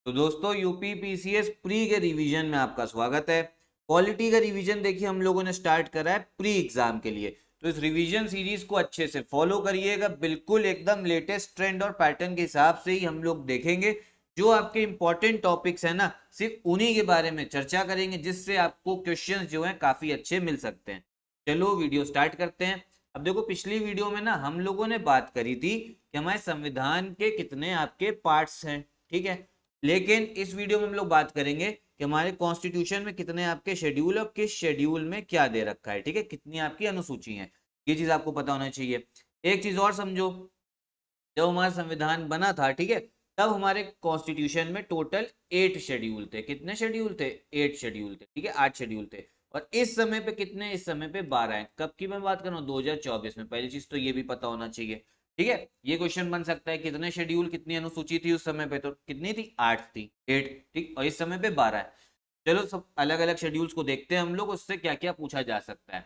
तो दोस्तों UP PCS pre के रिवीजन में आपका स्वागत है। पॉलिटी का रिवीजन देखिए हम लोगों ने स्टार्ट करा है प्री एग्जाम के लिए। तो इस रिवीजन सीरीज को अच्छे से फॉलो करिएगा, बिल्कुल एकदम लेटेस्ट ट्रेंड और पैटर्न के हिसाब से ही हम लोग देखेंगे। जो आपके इंपॉर्टेंट टॉपिक्स है ना, सिर्फ उन्हीं के बारे में चर्चा करेंगे, जिससे आपको क्वेश्चंस जो हैं काफी अच्छे मिल सकते हैं। चलो वीडियो स्टार्ट करते हैं। अब देखो, पिछली वीडियो में ना हम लोगों ने बात करी थी कि हमारे संविधान के कितने आपके पार्ट्स हैं, ठीक है। लेकिन इस वीडियो में हम लोग बात करेंगे कि हमारे कॉन्स्टिट्यूशन में कितने आपके शेड्यूल और किस शेड्यूल में क्या दे रखा है, ठीक है, कितनी आपकी अनुसूची है। ये चीज आपको पता होना चाहिए। एक चीज और समझो, जब हमारा संविधान बना था, ठीक है, तब हमारे कॉन्स्टिट्यूशन में टोटल 8 शेड्यूल थे। कितने शेड्यूल थे? 8 शेड्यूल थे, ठीक है, 8 शेड्यूल थे। और इस समय पे कितने? इस समय पे 12 हैं। कब की मैं बात कर रहा हूँ? 2024 में। पहली चीज तो ये भी पता होना चाहिए, ठीक है। ये क्वेश्चन बन सकता है कितने शेड्यूल, कितनी अनुसूची थी उस समय पे? तो कितनी थी? 8 थी, 8, ठीक। और इस समय पे 12 है। चलो सब अलग अलग शेड्यूल्स को देखते हैं हम लोग, उससे क्या क्या पूछा जा सकता है।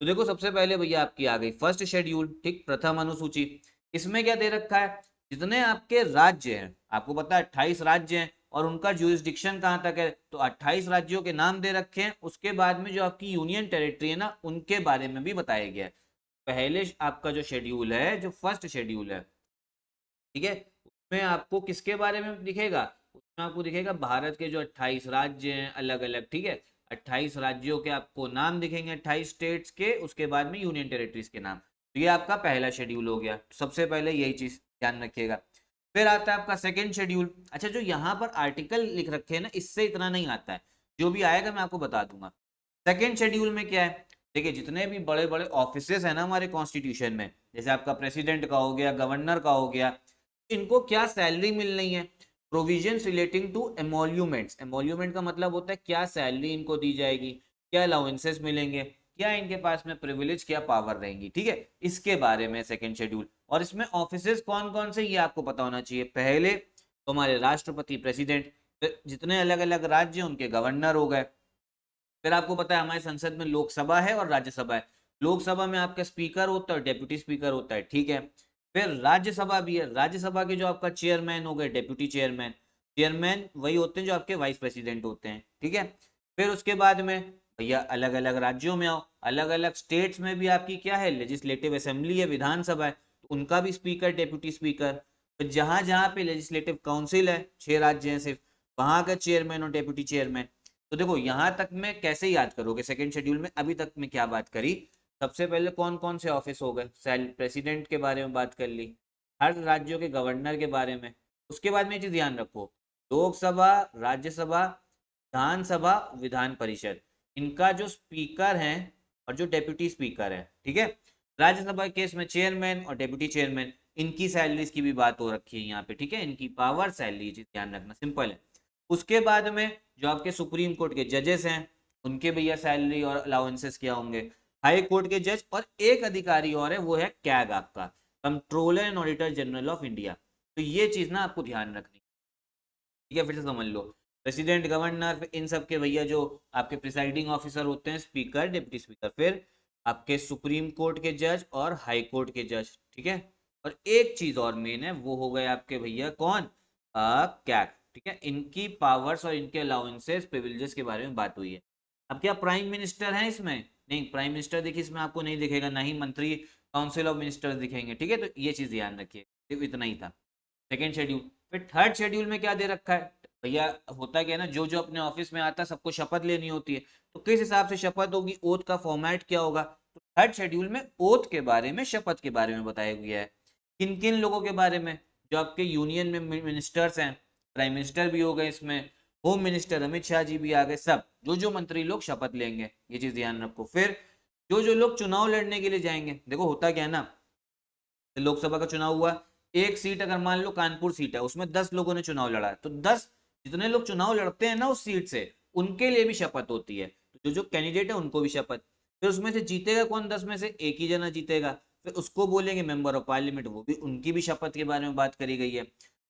तो देखो, सबसे पहले भैया आपकी आ गई फर्स्ट शेड्यूल, ठीक, प्रथम अनुसूची। इसमें क्या दे रखा है? जितने आपके राज्य हैं, आपको पता है 28 राज्य हैं, और उनका जुरिस्डिक्शन कहाँ तक है, तो 28 राज्यों के नाम दे रखे हैं। उसके बाद में जो आपकी यूनियन टेरिटरी है ना, उनके बारे में भी बताया गया है। पहले आपका जो शेड्यूल है, जो फर्स्ट शेड्यूल है, ठीक है, उसमें आपको किसके बारे में दिखेगा? उसमें आपको दिखेगा भारत के जो 28 राज्य हैं अलग अलग, ठीक है। 28 राज्यों के आपको नाम दिखेंगे, 28 स्टेट्स के। उसके बाद में यूनियन टेरिटरीज के नाम। तो ये आपका पहला शेड्यूल हो गया। सबसे पहले यही चीज ध्यान रखिएगा। फिर आता है आपका सेकेंड शेड्यूल। अच्छा, जो यहाँ पर आर्टिकल लिख रखे हैं ना, इससे इतना नहीं आता है, जो भी आएगा मैं आपको बता दूंगा। सेकेंड शेड्यूल में क्या है? देखिए, जितने भी बड़े बड़े ऑफिसेस है ना हमारे कॉन्स्टिट्यूशन में, जैसे आपका प्रेसिडेंट का हो गया, गवर्नर का हो गया, इनको क्या सैलरी मिलनी है? Provisions relating to emoluments. Emolument का मतलब होता है क्या सैलरी इनको दी जाएगी, क्या अलाउंसेस मिलेंगे, क्या इनके पास में प्रिविलेज, क्या पावर रहेंगी, ठीक है। इसके बारे में सेकंड शेड्यूल। और इसमें ऑफिसेस कौन कौन से, ये आपको पता होना चाहिए। पहले तो हमारे राष्ट्रपति, प्रेसिडेंट, जितने अलग अलग राज्य उनके गवर्नर हो गए। फिर आपको पता है हमारे संसद में लोकसभा है और राज्यसभा है। लोकसभा में आपका स्पीकर होता है और डेप्यूटी स्पीकर होता है, ठीक है। फिर राज्यसभा भी है। राज्यसभा के जो आपका चेयरमैन हो गए, डेप्यूटी चेयरमैन। चेयरमैन वही होते हैं जो आपके वाइस प्रेसिडेंट होते हैं, ठीक है। फिर उसके बाद में भैया अलग अलग राज्यों में आओ, अलग अलग स्टेट्स में भी आपकी क्या है? लेजिस्लेटिव असेंबली है, विधानसभा है, तो उनका भी स्पीकर, डेप्यूटी स्पीकर। फिर जहां जहां पे लेजिस्लेटिव काउंसिल है, 6 राज्य हैं सिर्फ, वहां का चेयरमैन और डेप्यूटी चेयरमैन। तो देखो, यहां तक में कैसे याद करोगे? सेकंड शेड्यूल में अभी तक में क्या बात करी? सबसे पहले कौन कौन से ऑफिस हो गए, प्रेसिडेंट के बारे में बात कर ली, हर राज्यों के गवर्नर के बारे में। उसके बाद में ये चीज ध्यान रखो, लोकसभा, राज्यसभा, विधानसभा, विधान परिषद, इनका जो स्पीकर हैं और जो डेप्यूटी स्पीकर है, ठीक है। राज्यसभा के इसमें चेयरमैन और डेप्यूटी चेयरमैन, इनकी सैलरीज की भी बात हो रखी है यहाँ पे, ठीक है। इनकी पावर, सैलरी, चीज ध्यान रखना, सिंपल है। उसके बाद में जो आपके सुप्रीम कोर्ट के जजेस हैं, उनके भैया सैलरी और अलाउंसेस क्या होंगे। हाई कोर्ट के जज, और एक अधिकारी और है, वो है कैग, आपका controller and auditor general of India. तो ये चीज ना आपको ध्यान रखनी, ठीक है। फिर से समझ लो, प्रेसिडेंट, गवर्नर, इन सब के भैया जो आपके प्रिसाइडिंग ऑफिसर होते हैं, स्पीकर, डिप्टी स्पीकर। फिर आपके सुप्रीम कोर्ट के जज और हाई कोर्ट के जज, ठीक है। और एक चीज और मेन है, वो हो गए आपके भैया कौन? कैग, ठीक है। इनकी पावर्स और इनके अलाउंसेस, प्रिविलेजेस के बारे में बात हुई है। अब क्या प्राइम मिनिस्टर है इसमें? नहीं, प्राइम मिनिस्टर देखिए इसमें आपको नहीं दिखेगा, ना ही मंत्री, काउंसिल ऑफ मिनिस्टर्स दिखेंगे, ठीक है। तो ये चीज ध्यान रखिए, सिर्फ इतना ही था सेकेंड शेड्यूल। फिर थर्ड शेड्यूल में क्या दे रखा है भैया? होता क्या है ना, जो जो अपने ऑफिस में आता है सबको शपथ लेनी होती है। तो किस हिसाब से शपथ होगी, ओथ का फॉर्मेट क्या होगा? तो थर्ड शेड्यूल में ओथ के बारे में, शपथ के बारे में बताया गया है। किन किन लोगों के बारे में? जो आपके यूनियन में मिनिस्टर्स हैं, प्राइम मिनिस्टर भी हो गए इसमें, होम मिनिस्टर अमित शाह जी भी आ गए, सब जो जो मंत्री लोग शपथ लेंगे, ये चीज ध्यान रखो। फिर जो जो लोग चुनाव लड़ने के लिए जाएंगे, देखो होता क्या है ना, लोकसभा का चुनाव हुआ, एक सीट अगर मान लो कानपुर सीट है, उसमें 10 लोगों ने चुनाव लड़ा है, तो 10 जितने लोग चुनाव लड़ते हैं ना उस सीट से, उनके लिए भी शपथ होती है। तो जो जो कैंडिडेट है उनको भी शपथ। फिर उसमें से जीतेगा कौन? 10 में से एक ही जना जीतेगा, फिर उसको बोलेंगे मेंबर ऑफ पार्लियामेंट, वो भी, उनकी भी शपथ के बारे में बात करी गई है।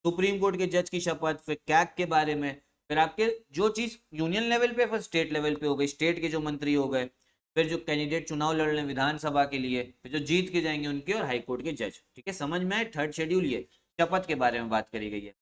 सुप्रीम कोर्ट के जज की शपथ, फिर कैग के बारे में। फिर आपके जो चीज यूनियन लेवल पे, फिर स्टेट लेवल पे हो गई, स्टेट के जो मंत्री हो गए। फिर जो कैंडिडेट चुनाव लड़ रहे हैं विधानसभा के लिए, फिर जो जीत के जाएंगे उनके, और हाईकोर्ट के जज, ठीक है। समझ में आए? थर्ड शेड्यूल ये शपथ के बारे में बात करी गई है।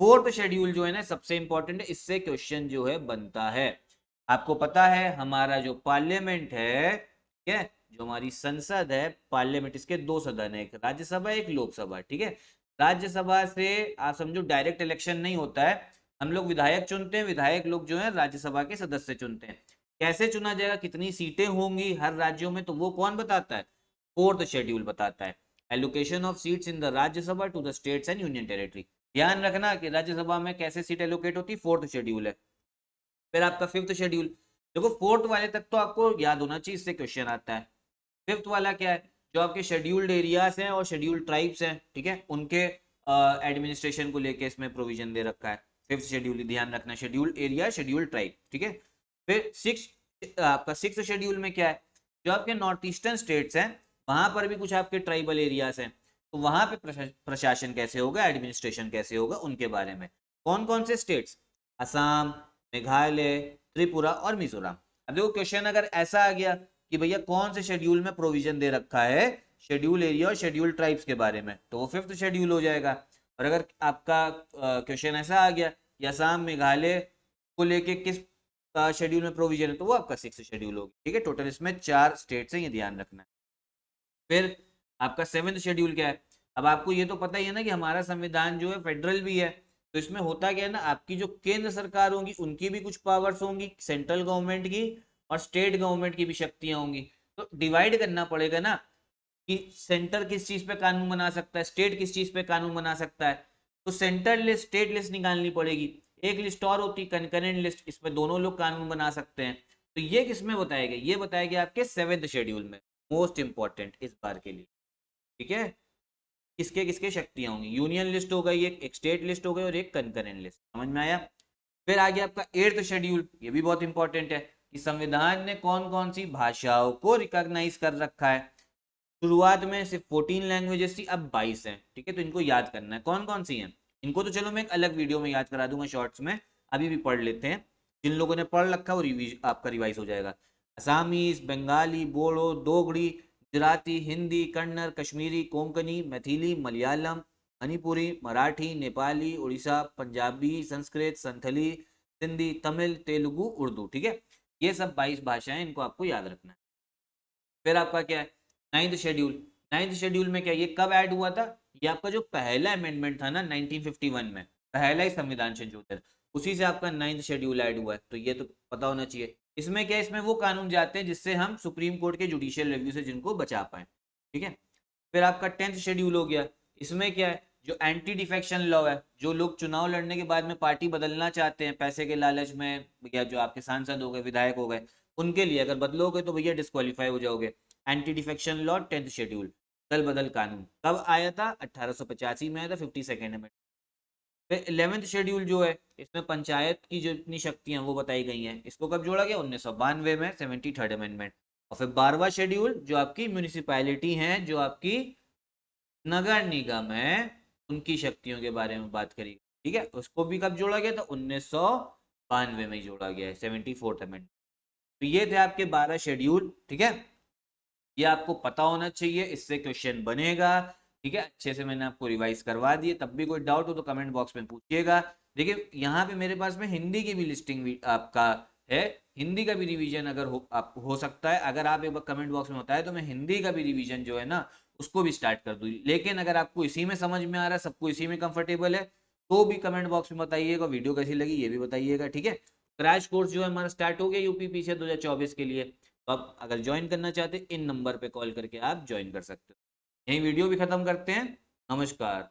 फोर्थ शेड्यूल जो है ना सबसे इंपॉर्टेंट है, इससे क्वेश्चन जो है बनता है। आपको पता है हमारा जो पार्लियामेंट है, ठीक है, जो हमारी संसद है, पार्लियामेंट, इसके दो सदन है, एक राज्यसभा एक लोकसभा, ठीक है। राज्यसभा से आप समझो डायरेक्ट इलेक्शन नहीं होता है, हम लोग विधायक चुनते हैं, विधायक लोग जो है राज्यसभा के सदस्य चुनते हैं। कैसे चुना जाएगा, कितनी सीटें होंगी हर राज्यों में, तो वो कौन बताता है, फोर्थ शेड्यूल बताता है। Allocation of seats in the Rajya Sabha to the states and union territory. ध्यान रखना कि राज्यसभा में कैसे सीट एलोकेट होती है, फोर्थ शेड्यूल है। फिर आपका फिफ्थ शेड्यूल, देखो फोर्थ वाले तक तो आपको याद होना चाहिए, इससे क्वेश्चन आता है। फिफ्थ वाला क्या है, जो आपके शेड्यूल्ड एरियाज हैं और शेड्यूल्ड ट्राइब्स हैं, ठीक है, उनके एडमिनिस्ट्रेशन को लेके इसमें प्रोविजन दे रखा है। फिफ्थ शेड्यूल, ध्यान रखना, शेड्यूल्ड एरिया शेड्यूल्ड ट्राइब, ठीक है। फिर आपका सिक्स शेड्यूल में क्या है, जो आपके नॉर्थ ईस्टर्न स्टेट्स हैं वहां पर भी कुछ आपके ट्राइबल एरियाज हैं, तो वहां पे प्रशासन कैसे होगा, एडमिनिस्ट्रेशन कैसे होगा, उनके बारे में। कौन कौन से स्टेट्स, असम, मेघालय, त्रिपुरा और मिजोरम। अब देखो क्वेश्चन अगर ऐसा आ गया कि भैया कौन से शेड्यूल में प्रोविजन दे रखा है शेड्यूल एरिया और शेड्यूल ट्राइब्स के बारे में, तो वो फिफ्थ शेड्यूल हो जाएगा। और अगर आपका क्वेश्चन ऐसा आ गया कि असम मेघालय को लेके किस शेड्यूल में प्रोविजन है, तो वो आपका सिक्स शेड्यूल होगी, ठीक है। टोटल इसमें 4 स्टेट्स हैं, ये ध्यान रखना है। फिर आपका सेवेंथ शेड्यूल क्या है, अब आपको ये तो पता ही है ना कि हमारा संविधान जो है फेडरल भी है, तो इसमें होता क्या है ना, आपकी जो केंद्र सरकार होंगी उनकी भी कुछ पावर्स होंगी, सेंट्रल गवर्नमेंट की और स्टेट गवर्नमेंट की भी शक्तियां होंगी। तो डिवाइड करना पड़ेगा ना कि सेंटर किस चीज पे कानून बना सकता है, स्टेट किस चीज पे कानून बना सकता है। तो सेंट्रल लिस्ट स्टेट लिस्ट निकालनी पड़ेगी, एक लिस्ट और होती है कंकरेंट लिस्ट, इसमें दोनों लोग कानून बना सकते हैं। तो ये किसमें बताया गया, ये बताया गया आपके सेवेंथ शेड्यूल में, मोस्ट इंपॉर्टेंट इस बार के लिए, ठीक है। किसके किसके शक्तियां होंगी, यूनियन लिस्ट हो गई, एक स्टेट लिस्ट हो गई और एक कंकरेंट लिस्ट, समझ में आया। फिर आगे आपका एट्थ शेड्यूल, ये भी बहुत इंपॉर्टेंट है कि संविधान ने कौन कौन सी भाषाओं को रिकॉग्नाइज कर रखा है। शुरुआत में सिर्फ 14 लैंग्वेजेस थी, अब 22 हैं, ठीक है। तो इनको याद करना है कौन कौन सी हैं, इनको तो चलो मैं एक अलग वीडियो में याद करा दूंगा शॉर्ट्स में, अभी भी पढ़ लेते हैं। जिन लोगों ने पढ़ रखा वो आपका रिवाइज हो जाएगा। असामीज, बंगाली, बोडो, दोगड़ी, गुजराती, हिंदी, कन्नड़, कश्मीरी, कोंकणी, मैथिली, मलयालम, मणिपुरी, मराठी, नेपाली, उड़ीसा, पंजाबी, संस्कृत, संथली, सिंधी, तमिल, तेलुगु, उर्दू, ठीक है। ये सब 22 भाषाएं, इनको आपको याद रखना है। फिर आपका क्या है, नाइन्थ शेड्यूल। नाइन्थ शेड्यूल में क्या, ये कब ऐड हुआ था, ये आपका जो पहला अमेंडमेंट था ना 1951 में, पहला ही संविधान संशोधन, उसी से आपका नाइन्थ शेड्यूल ऐड हुआ है, तो ये तो पता होना चाहिए। इसमें क्या है, इसमें वो कानून जाते हैं जिससे हम सुप्रीम कोर्ट के जुडिशियल रिव्यू से जिनको बचा पाए, ठीक है। फिर आपका 10th शेड्यूल हो गया, इसमें क्या है, जो एंटी डिफेक्शन लॉ है, जो लोग चुनाव लड़ने के बाद में पार्टी बदलना चाहते हैं पैसे के लालच में, या जो आपके सांसद हो गए, विधायक हो गए, उनके लिए अगर बदलोगे तो भैया डिस्क्वालीफाई हो जाओगे। Anti defection law 10th schedule, दल बदल कानून कब आया था, 1885 में आया था, 52nd अमेंडमेंट। फिर 11th शेड्यूल जो है, इसमें पंचायत की जो इतनी शक्तियां वो बताई गई हैं, इसको कब जोड़ा गया, 1992 में, 73rd अमेंडमेंट। और फिर 12वां शेड्यूल जो आपकी म्यूनिसिपैलिटी हैं, जो आपकी नगर निगम है, उनकी शक्तियों के बारे में बात करी, ठीक है। उसको भी कब जोड़ा गया था, 1992 में ही जोड़ा गया है, 74th अमेंडमेंट। तो ये थे आपके 12 शेड्यूल, ठीक है। ये आपको पता होना चाहिए, इससे क्वेश्चन बनेगा, ठीक है। अच्छे से मैंने आपको रिवाइज करवा दिए, तब भी कोई डाउट हो तो कमेंट बॉक्स में पूछिएगा। देखिए यहाँ पे मेरे पास में हिंदी की भी लिस्टिंग आपका है, हिंदी का भी रिवीजन अगर हो सकता है, अगर आप एक बार कमेंट बॉक्स में बताए तो मैं हिंदी का भी रिवीजन जो है ना उसको भी स्टार्ट कर दूँ। लेकिन अगर आपको इसी में समझ में आ रहा है, सबको इसी में कंफर्टेबल है, तो भी कमेंट बॉक्स में बताइएगा, वीडियो कैसी लगी ये भी बताइएगा, ठीक है। क्रैश कोर्स जो है हमारा स्टार्ट हो गया यूपीपीसीएस 2024 के लिए, तो आप अगर ज्वाइन करना चाहते हैं इन नंबर पे कॉल करके आप ज्वाइन कर सकते हो। यही वीडियो भी खत्म करते हैं, नमस्कार।